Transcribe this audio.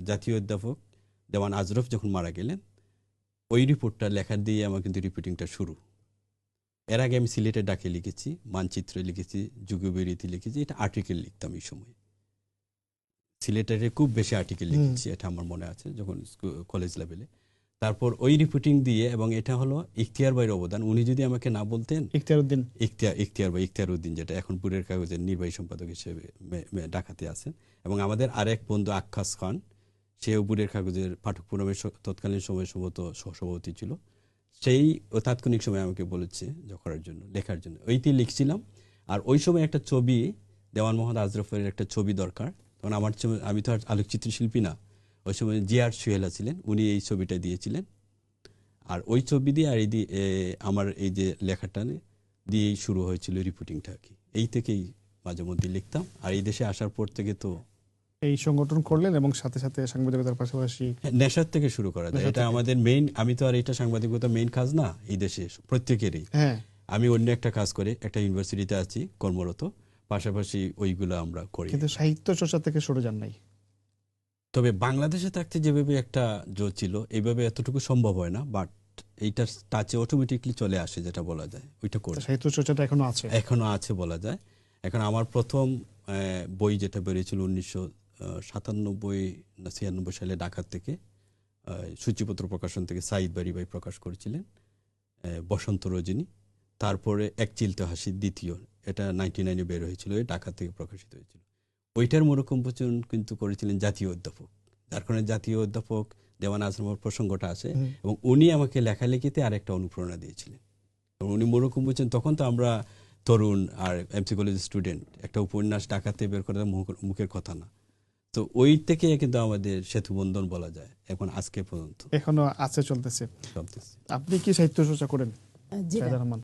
জাতীয় অধ্যাপক দেওয়ান আজরফ যখন মারা গেলেন, ওই রিপোর্টটা লেখা দিয়ে আমার কিন্তু রিপোর্টিংটা শুরু। এর আগে আমি সিলেটের ডাকে লিখেছি, মানচিত্রে লিখেছি, যুগবেরিতে লিখেছি, এটা আর্টিকেল লিখতাম এই সময়। সিলেটের খুব বেশি আর্টিকেল লিখেছি, এটা আমার মনে আছে যখন কলেজ লেভেলে। তারপর ওই রিপোর্টিং দিয়ে, এবং এটা হলো ইখতিয়ার ভাইয়ের অবদান। উনি যদি আমাকে না বলতেন, ইখতিয়ার উদ্দিন যেটা এখন পুরের কাগজের নির্বাহী সম্পাদক হিসেবে ঢাকাতে আছেন, এবং আমাদের আরেক বন্ধু আক্কাস খান, সেও পুরের কাগজের পাঠক ফোরামের তৎকালীন সময় সম্ভবত সহসভাপতি ছিল। সেই তাৎক্ষণিক সময় আমাকে বলেছে করার জন্য, লেখার জন্য। ওইটি লিখছিলাম। আর ওই সময় একটা ছবি, দেওয়ান মোহাম্মদ আজরফের একটা ছবি দরকার। তখন আমি তো আর আলোকচিত্র শিল্পী না, ওই সময় জিয়ার সুহেলা ছিলেন, উনি এই ছবিটা দিয়েছিলেন। আর ওই ছবি দিয়ে আর আমার এই যে লেখাটা দিয়েই শুরু হয়েছিল রিপোর্টিংটা আর কি। এই থেকেই মাঝে মধ্যে লিখতাম। আর এই দেশে আসার পর থেকে তো এই সংগঠন করলেন, এবং সাথে সাথে সাংবাদিকতার পাশাপাশি নেশার থেকে শুরু করা যায়। এটা আমাদের মেইন, আমি তো আর এটা সাংবাদিকতা মেইন কাজ না এই দেশে প্রত্যেকেরই। আমি অন্য একটা কাজ করে একটা ইউনিভার্সিটিতে আছি কর্মরত, পাশাপাশি ওইগুলো আমরা করি। কিন্তু সাহিত্য চর্চা থেকে সরে যান নাই। তবে বাংলাদেশে থাকতে যেভাবে একটা জোর ছিল, এইভাবে এতটুকু সম্ভব হয় না, বাট এইটা টাচে অটোমেটিকলি চলে আসে, যেটা বলা যায় ওইটা করি। সাহিত্য চর্চাটা এখনো আছে বলা যায়। এখন আমার প্রথম বই যেটা বেরিয়েছিল 1997 না 96 সালে ঢাকা থেকে, সূচিপত্র প্রকাশন থেকে সাইদ বাড়ি ভাই প্রকাশ করেছিলেন, বসন্ত রজনী। তারপরে এক চিলতে হাসি দ্বিতীয়, এটা 99-এ বের হয়েছিল, ঢাকা থেকে প্রকাশিত হয়েছিল। ওইটার মরুকম্পোচন কিন্তু করেছিলেন জাতীয় অধ্যাপক, যার কারণে জাতীয় অধ্যাপক দেওয়ান আজরফের প্রসঙ্গটা আছে। এবং উনি আমাকে লেখালেখিতে আরেকটা অনুপ্রেরণা দিয়েছিলেন। উনি মরুকম্পোচন, তখন তো আমরা তরুণ আর এমসি কলেজের স্টুডেন্ট, একটা উপন্যাস ঢাকাতে বের করে মুখের কথা না। তো ওই থেকে কিন্তু আমাদের সেতু বন্ধন বলা যায় এখন আজকে পর্যন্ত এখনো আছে, চলতেছে। আপনি কি সাহিত্য চর্চা করেন?